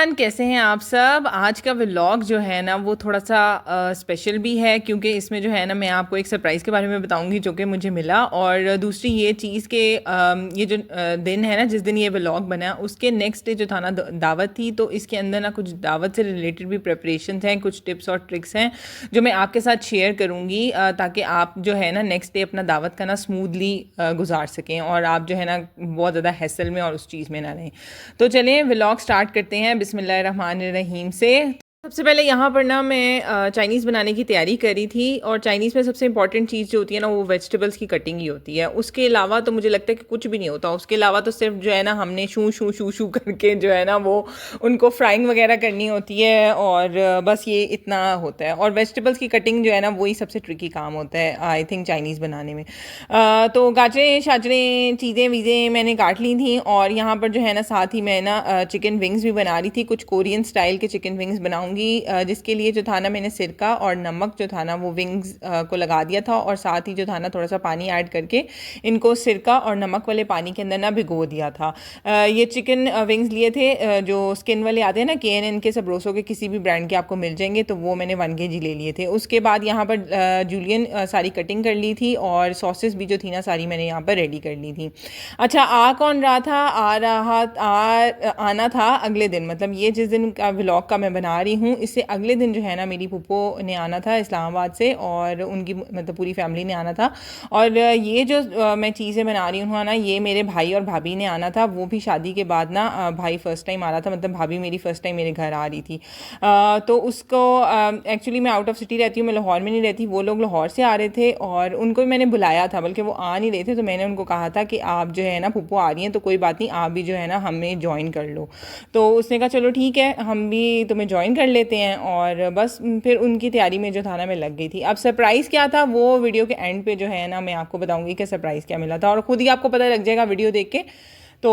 Everyone, कैसे हैं आप सब। आज का व्लॉग जो है ना वो थोड़ा सा स्पेशल भी है क्योंकि इसमें जो है ना मैं आपको एक सरप्राइज़ के बारे में बताऊंगी जो कि मुझे मिला। और दूसरी ये चीज़ के ये जो दिन है ना जिस दिन ये व्लॉग बना उसके नेक्स्ट डे जो था ना दावत थी, तो इसके अंदर ना कुछ दावत से रिलेटेड भी प्रेपरेशन हैं, कुछ टिप्स और ट्रिक्स हैं जो मैं आपके साथ शेयर करूँगी ताकि आप जो है ना नेक्स्ट डे अपना दावत का ना स्मूथली गुजार सकें और आप जो है ना बहुत ज़्यादा हैसल में और उस चीज़ में ना रहें। तो चलें व्लॉग स्टार्ट करते हैं बिस्मिल्लाहिर्रहमानिर्रहीम से। सबसे पहले यहाँ पर ना मैं चाइनीज़ बनाने की तैयारी करी थी और चाइनीज़ में सबसे इंपॉर्टेंट चीज़ जो होती है ना वो वेजिटेबल्स की कटिंग ही होती है। उसके अलावा तो मुझे लगता है कि कुछ भी नहीं होता। उसके अलावा तो सिर्फ जो है ना हमने शू शू शू शू करके जो है ना वो उनको फ्राइंग वगैरह करनी होती है और बस ये इतना होता है। और वेजिटेबल्स की कटिंग जो है ना वही सबसे ट्रिकी काम होता है आई थिंक चाइनीज़ बनाने में। तो गाजरें शाजरें चीज़ें वीज़ें मैंने काट ली थी और यहाँ पर जो है ना साथ ही मैं ना चिकन विंग्स भी बना रही थी। कुछ कोरियन स्टाइल के चिकन विंग्स बनाऊँगी जिसके लिए जो था ना मैंने सिरका और नमक जो था ना वो विंग्स को लगा दिया था और साथ ही जो था ना थोड़ा सा पानी ऐड करके इनको सिरका और नमक वाले पानी के अंदर ना भिगो दिया था। ये चिकन विंग्स लिए थे जो स्किन वाले आते हैं ना KNN के, सबरोसो के, किसी भी ब्रांड के आपको मिल जाएंगे, तो वो मैंने 1 kg ले लिए थे। उसके बाद यहाँ पर जूलियन सारी कटिंग कर ली थी और सॉसेस भी जो थी ना सारी मैंने यहाँ पर रेडी कर ली थी। अच्छा, आ कौन रहा था? आना था अगले दिन, मतलब ये जिस दिन का व्लॉग का मैं बना रही हूँ इससे अगले दिन जो है ना मेरी फूफो ने आना था इस्लामाबाद से और उनकी मतलब पूरी फैमिली ने आना था। और ये जो मैं चीज़ें बना रही हूँ ना ये मेरे भाई और भाभी ने आना था। वो भी शादी के बाद ना भाई फर्स्ट टाइम आ रहा था, मतलब भाभी मेरी फ़र्स्ट टाइम मेरे घर आ रही थी। तो उसको एक्चुअली मैं आउट ऑफ सिटी रहती हूँ, मैं लाहौर में नहीं रहती। वो लोग लाहौर से आ रहे थे और उनको भी मैंने बुलाया था, बल्कि वो आ नहीं रहे थे। तो मैंने उनको कहा था कि आप जो है ना फूफो आ रही हैं तो कोई बात नहीं, आप भी जो है ना हमें ज्वाइन कर लो। तो उसने कहा चलो ठीक है, हम भी तुम्हें ज्वाइन कर लेते हैं। और बस फिर उनकी तैयारी में जो था ना मैं लग गई थी। अब सरप्राइज़ क्या था वो वीडियो के एंड पे जो है ना मैं आपको बताऊंगी कि सरप्राइज़ क्या मिला था और ख़ुद ही आपको पता लग जाएगा वीडियो देख के। तो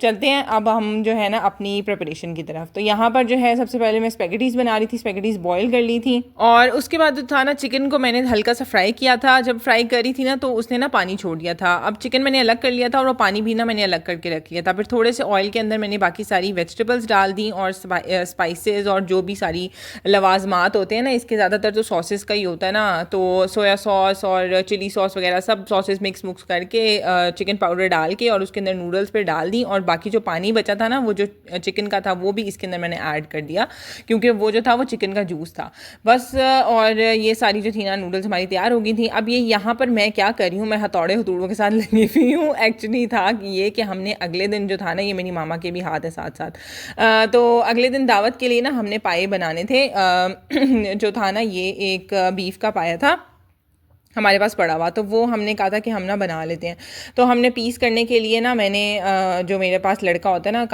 चलते हैं अब हम जो है ना अपनी प्रिपरेशन की तरफ। तो यहाँ पर जो है सबसे पहले मैं स्पैगेटीज़ बना रही थी, स्पैगेटीज़ बॉईल कर ली थी और उसके बाद जो था ना चिकन को मैंने हल्का सा फ्राई किया था। जब फ्राई करी थी ना तो उसने ना पानी छोड़ दिया था। अब चिकन मैंने अलग कर लिया था और वो पानी भी ना मैंने अलग करके रख लिया था। फिर थोड़े से ऑयल के अंदर मैंने बाकी सारी वेजिटेबल्स डाल दी और स्पाइसेस और जो भी सारी लवाजमात होते हैं ना, इसके ज़्यादातर तो सॉसेस का ही होता है ना, तो सोया सॉस और चिली सॉस वगैरह सब सॉसेस मिक्स करके चिकन पाउडर डाल के और उसके अंदर नूडल्स पे डाल दी और बाकी जो पानी बचा था ना वो जो चिकन का था वो भी इसके अंदर मैंने ऐड कर दिया क्योंकि वो जो था वो चिकन का जूस था बस। और ये सारी जो थी ना नूडल्स हमारी तैयार हो गई थी। अब ये यहाँ पर मैं क्या कर रही हूँ, मैं हथौड़ों के साथ लगी हुई हूँ। एक्चुअली था कि ये कि हमने अगले दिन जो था ना, ये मेरी मामा के भी हाथ है साथ साथ, तो अगले दिन दावत के लिए ना हमने पाए बनाने थे। जो था ना ये एक बीफ का पाया था हमारे पास पड़ा हुआ, तो वो हमने कहा था कि हम ना बना लेते हैं। तो हमने पीस करने के लिए ना मैंने जो मेरे पास लड़का होता है ना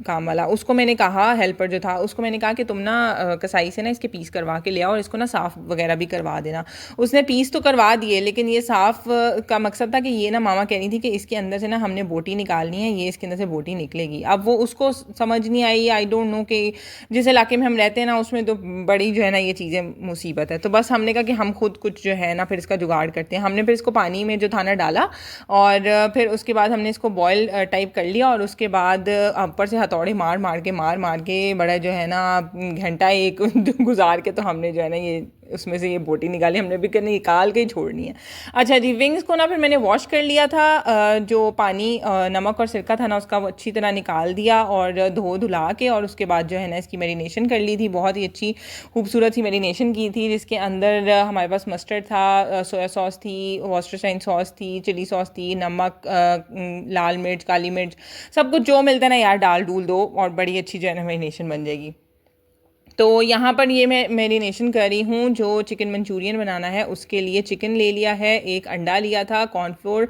काम वाला, उसको मैंने कहा, हेल्पर जो था उसको मैंने कहा कि तुम ना कसाई से ना इसके पीस करवा के ले आओ और इसको ना साफ़ वगैरह भी करवा देना। उसने पीस तो करवा दिए लेकिन ये साफ़ का मकसद था कि ये ना मामा कह रही थी कि इसके अंदर से ना हमने बोटी निकालनी है, ये इसके अंदर से बोटी निकलेगी। अब वो उसको समझ नहीं आई, आई डोंट नो कि जिस इलाके में हम रहते हैं ना उसमें तो बड़ी जो है ना ये चीज़ें मुसीबत है। तो बस हमने कहा कि हम खुद कुछ जो है ना फिर इसका करते हैं। हमने फिर इसको पानी में जो था ना डाला और फिर उसके बाद हमने इसको बॉयल टाइप कर लिया और उसके बाद ऊपर से हथौड़े मार के बड़ा जो है ना घंटा एक गुजार के तो हमने जो है ना ये उसमें से ये बोटी निकाली। हमने भी करने निकाल के ही छोड़नी है। अच्छा जी, विंग्स को ना फिर मैंने वॉश कर लिया था। जो पानी नमक और सिरका था ना उसका वो अच्छी तरह निकाल दिया और धुला के और उसके बाद जो है ना इसकी मैरिनेशन कर ली थी। बहुत ही अच्छी खूबसूरत सी मैरिनेशन की थी जिसके अंदर हमारे पास मस्टर्ड था, सोया सॉस थी, वॉस्टरशाइन सॉस थी, चिली सॉस थी, नमक, लाल मिर्च, काली मिर्च, सब कुछ जो मिलता है ना यार डाल डूल दो और बड़ी अच्छी जो है ना मैरिनेशन बन जाएगी। तो यहाँ पर ये मैं मैरिनेशन कर रही हूँ। जो चिकन मंचूरियन बनाना है उसके लिए चिकन ले लिया है, एक अंडा लिया था, कॉर्नफ्लोर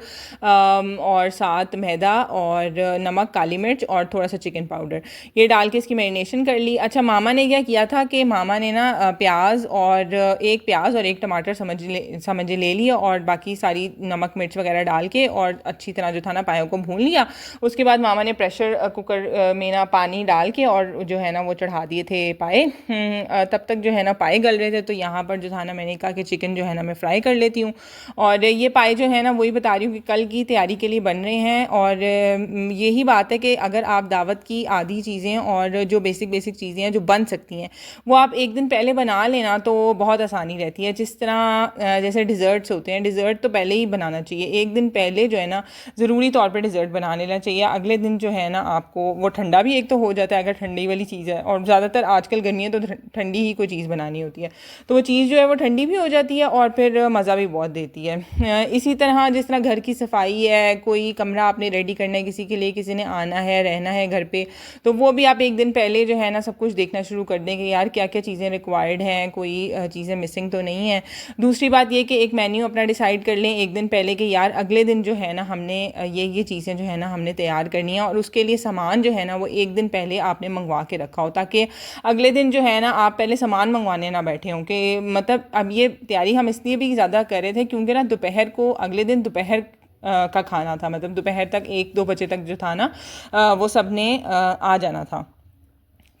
और साथ मैदा और नमक, काली मिर्च और थोड़ा सा चिकन पाउडर, ये डाल के इसकी मैरिनेशन कर ली। अच्छा, मामा ने क्या किया था कि मामा ने ना प्याज और एक टमाटर समझ ले लिया और बाकी सारी नमक मिर्च वगैरह डाल के और अच्छी तरह जो था ना पायों को भून लिया। उसके बाद मामा ने प्रेशर कुकर में ना पानी डाल के और जो है ना वो चढ़ा दिए थे पाए तब तक जो है ना पाए गल रहे थे, तो यहाँ पर जो था ना मैंने कहा कि चिकन जो है ना मैं फ्राई कर लेती हूँ। और ये पाए जो है ना वही बता रही हूँ कि कल की तैयारी के लिए बन रहे हैं। और यही बात है कि अगर आप दावत की आधी चीज़ें और जो बेसिक बेसिक चीज़ें हैं जो बन सकती हैं वो आप एक दिन पहले बना लेना तो बहुत आसानी रहती है। जिस तरह जैसे डिज़र्ट्स होते हैं, डिज़र्ट तो पहले ही बनाना चाहिए, एक दिन पहले जो है ना ज़रूरी तौर पर डिज़र्ट बना लेना चाहिए। अगले दिन जो है ना आपको वो ठंडा भी एक तो हो जाता है अगर ठंडी वाली चीज़ है, और ज़्यादातर आजकल गर्मी है तो ठंडी ही कोई चीज़ बनानी होती है, तो वो चीज़ जो है वो ठंडी भी हो जाती है और फिर मज़ा भी बहुत देती है। इसी तरह जिस तरह घर की सफाई है, कोई कमरा आपने रेडी करना है किसी के लिए, किसी ने आना है रहना है घर पे, तो वो भी आप एक दिन पहले जो है ना सब कुछ देखना शुरू कर दें कि यार क्या क्या चीज़ें रिक्वायर्ड हैं, कोई चीज़ें मिसिंग तो नहीं है। दूसरी बात ये कि एक मेन्यू अपना डिसाइड कर लें एक दिन पहले कि यार अगले दिन जो है ना हमने ये चीज़ें जो है ना हमने तैयार करनी है, और उसके लिए सामान जो है ना वो एक दिन पहले आपने मंगवा के रखा हो, ताकि अगले दिन जो है ना आप पहले सामान मंगवाने ना बैठे हों। कि मतलब अब ये तैयारी हम इसलिए भी ज़्यादा कर रहे थे क्योंकि ना दोपहर को अगले दिन दोपहर का खाना था, मतलब दोपहर तक 1-2 बजे तक जो था ना वो सब ने आ जाना था।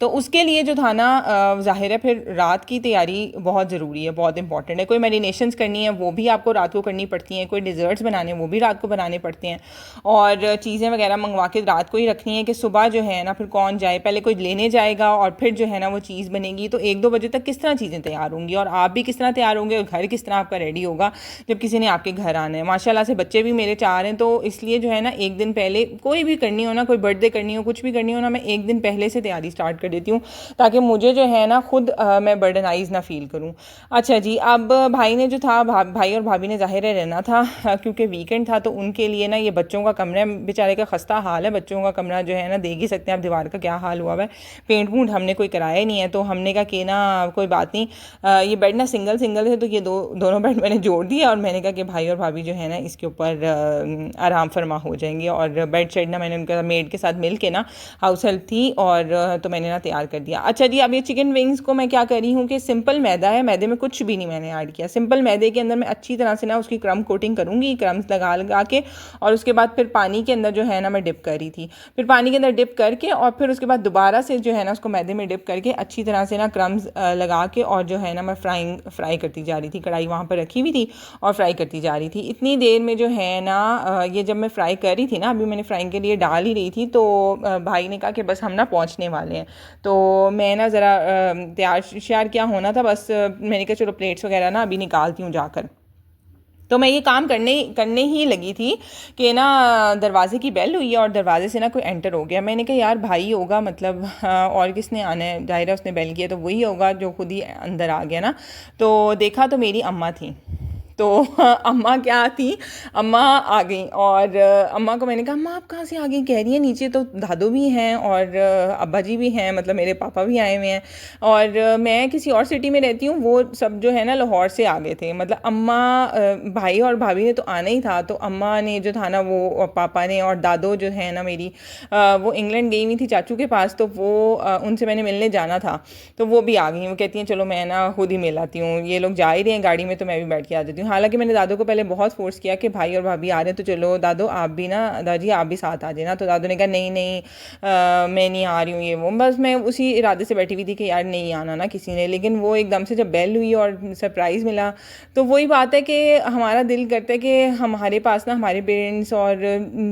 तो उसके लिए जो था ना ज़ाहिर है फिर रात की तैयारी बहुत ज़रूरी है, बहुत इंपॉर्टेंट है। कोई मैरिनेशंस करनी है वो भी आपको रात को करनी पड़ती हैं, कोई डिज़र्ट्स बनाने हैं वो भी रात को बनाने पड़ते हैं, और चीज़ें वगैरह मंगवा के रात को ही रखनी है कि सुबह जो है ना फिर कौन जाए, पहले कोई लेने जाएगा और फिर जो है ना वो चीज़ बनेगी, तो 1-2 बजे तक किस तरह चीज़ें तैयार होंगी और आप भी किस तरह तैयार होंगे और घर किस तरह आपका रेडी होगा जब किसी ने आपके घर आना है। माशाल्लाह से बच्चे भी मेरे 4 हैं, तो इसलिए जो है ना एक दिन पहले कोई भी करनी हो ना, कोई बर्थडे करनी हो, कुछ भी करनी हो ना, मैं एक दिन पहले से तैयारी स्टार्ट कर देती हूँ ताकि मुझे जो है ना खुद मैं बर्डनाइज ना फील करूँ। अच्छा जी, अब भाई ने जो था भाई और भाभी ने ज़ाहिर है रहना था क्योंकि वीकेंड था, तो उनके लिए ना ये बच्चों का कमरा बेचारे का खस्ता हाल है, बच्चों का कमरा जो है ना देख ही सकते हैं आप दीवार का क्या हाल हुआ है, पेंट वूंट हमने कोई कराया ही नहीं है। तो हमने कहा कि ना कोई बात नहीं, ये बेड ना सिंगल सिंगल है, तो ये दोनों बेड मैंने जोड़ दिया और मैंने कहा कि भाई और भाभी जो है ना इसके ऊपर आराम फरमा हो जाएंगे। और बेड शेड ना मैंने उनका मेड के साथ मिल के ना हाउस हेल्प थी और तो मैंने ना तैयार कर दिया। अच्छा जी, अब ये चिकन विंग्स को मैं क्या कर रही हूँ कि सिंपल मैदा है, मैदे में कुछ भी नहीं मैंने ऐड किया, सिंपल मैदे के अंदर मैं अच्छी तरह से ना उसकी क्रम कोटिंग करूँगी, क्रम्स लगा लगा के, और उसके बाद फिर पानी के अंदर जो है ना मैं डिप कर रही थी, फिर पानी के अंदर डिप करके और फिर उसके बाद दोबारा से जो है ना उसको मैदे में डिप करके अच्छी तरह से ना क्रम्स लगा के और जो है ना मैं फ्राई करती जा रही थी, कढ़ाई वहाँ पर रखी हुई थी और फ्राई करती जा रही थी। इतनी देर में जो है ना ये जब मैं फ्राई कर रही थी ना, अभी मैंने फ्राइंग के लिए डाल ही रही थी, तो भाई ने कहा कि बस हम ना पहुँचने वाले हैं, तो मैं ना ज़रा तैयार श्यार क्या होना था, बस मैंने कहा चलो प्लेट्स वगैरह ना अभी निकालती हूँ जाकर। तो मैं ये काम करने ही लगी थी कि ना दरवाज़े की बेल हुई है और दरवाज़े से ना कोई एंटर हो गया। मैंने कहा यार भाई होगा, मतलब और किसने आना है, जाहिर है उसने बेल किया तो वही होगा जो खुद ही अंदर आ गया ना। तो देखा तो मेरी अम्मा थी, तो अम्मा क्या थी, अम्मा आ गई और अम्मा को मैंने कहा अम्मा आप कहाँ से आ गई, कह रही है नीचे तो दादू भी हैं और अब्बा जी भी हैं, मतलब मेरे पापा भी आए हुए हैं और मैं किसी और सिटी में रहती हूँ, वो सब जो है ना लाहौर से आ गए थे। मतलब अम्मा भाई और भाभी ने तो आना ही था, तो अम्मा ने जो था ना वो पापा ने और दादो जो है ना मेरी वो इंग्लैंड गई हुई थी चाचू के पास, तो वो उनसे मैंने मिलने जाना था, तो वो भी आ गई। वो कहती हैं चलो मैं ना खुद ही मिल आती हूँ, ये लोग जा ही रहे हैं गाड़ी में तो मैं भी बैठ के आ जाती हूँ। हालांकि मैंने दादू को पहले बहुत फोर्स किया कि भाई और भाभी आ रहे हैं तो चलो दादू आप भी ना, दादी आप भी साथ आ जाना, तो दादू ने कहा नहीं नहीं मैं नहीं आ रही हूँ ये वो। बस मैं उसी इरादे से बैठी हुई थी कि यार नहीं आना ना किसी ने, लेकिन वो एकदम से जब बेल हुई और सरप्राइज़ मिला, तो वही बात है कि हमारा दिल करता है कि हमारे पास ना हमारे पेरेंट्स और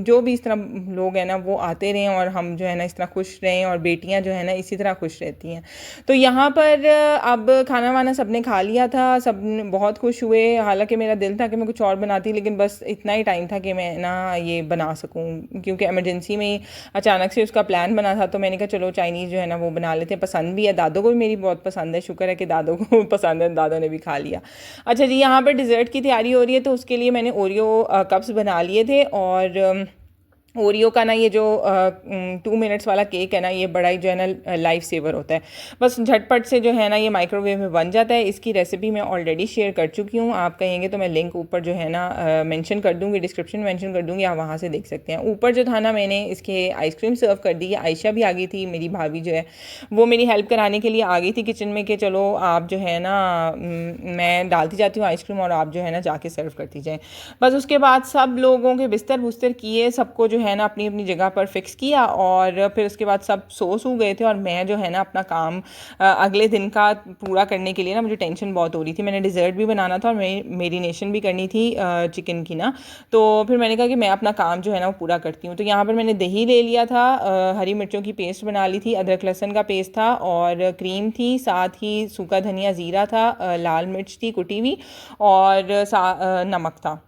जो भी इस तरह लोग हैं ना वो आते रहें और हम जो है ना इस तरह खुश रहें, और बेटियाँ जो है ना इसी तरह खुश रहती हैं। तो यहाँ पर अब खाना वाना सब ने खा लिया था, सब बहुत खुश हुए। हालांकि मेरा दिल था कि मैं कुछ और बनाती, लेकिन बस इतना ही टाइम था कि मैं ना ये बना सकूं, क्योंकि इमरजेंसी में अचानक से उसका प्लान बना था। तो मैंने कहा चलो चाइनीज़ जो है ना वो बना लेते हैं, पसंद भी है, दादो को भी मेरी बहुत पसंद है, शुक्र है कि दादो को पसंद है, दादो ने भी खा लिया। अच्छा जी, यहाँ पर डिज़र्ट की तैयारी हो रही है, तो उसके लिए मैंने ओरियो कप्स बना लिए थे, और ओरियो का ना ये जो 2 मिनट्स वाला केक है ना, ये बड़ा ही जो है ना लाइफ सेवर होता है, बस झटपट से जो है ना ये माइक्रोवेव में बन जाता है। इसकी रेसिपी मैं ऑलरेडी शेयर कर चुकी हूँ, आप कहेंगे तो मैं लिंक ऊपर जो है ना मेंशन कर दूँगी, डिस्क्रिप्शन में मेंशन कर दूँगी, आप वहाँ से देख सकते हैं। ऊपर जो था ना मैंने इसके आइसक्रीम सर्व कर दी है, आयशा भी आ गई थी, मेरी भाभी जो है वो मेरी हेल्प कराने के लिए आ गई थी किचन में कि चलो आप जो है ना मैं डालती जाती हूँ आइसक्रीम और आप जो है ना जाके सर्व करती जाएँ। बस उसके बाद सब लोगों के बिस्तर बुस्तर किए, सबको जो है ना अपनी अपनी जगह पर फिक्स किया, और फिर उसके बाद सब सो गए थे, और मैं जो है ना अपना काम अगले दिन का पूरा करने के लिए ना मुझे टेंशन बहुत हो रही थी। मैंने डिज़र्ट भी बनाना था और मेरीनेशन भी करनी थी चिकन की ना। तो फिर मैंने कहा कि मैं अपना काम जो है ना वो पूरा करती हूँ। तो यहाँ पर मैंने दही ले लिया था, हरी मिर्चों की पेस्ट बना ली थी, अदरक लहसुन का पेस्ट था, और क्रीम थी, साथ ही सूखा धनिया ज़ीरा था, लाल मिर्च थी कुटी हुई, और नमक था।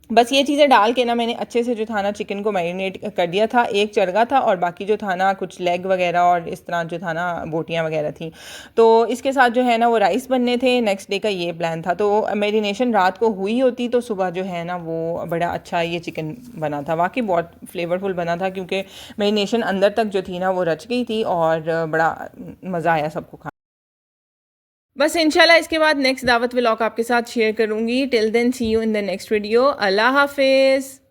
बस ये चीज़ें डाल के ना मैंने अच्छे से जो था ना चिकन को मैरिनेट कर दिया था। एक चरगा था और बाकी जो था ना कुछ लेग वगैरह और इस तरह जो था ना बोटियाँ वगैरह थी। तो इसके साथ जो है ना वो राइस बनने थे, नेक्स्ट डे का ये प्लान था। तो मैरिनेशन रात को हुई होती तो सुबह जो है ना वो बड़ा अच्छा ये चिकन बना था, वाकई बहुत फ्लेवरफुल बना था, क्योंकि मैरिनेशन अंदर तक जो थी ना वो रच गई थी, और बड़ा मज़ा आया सबको खाने। बस इंशाल्लाह इसके बाद नेक्स्ट दावत व्लॉग आपके साथ शेयर करूंगी। Till then see you in the next video. अल्लाह हाफिज़।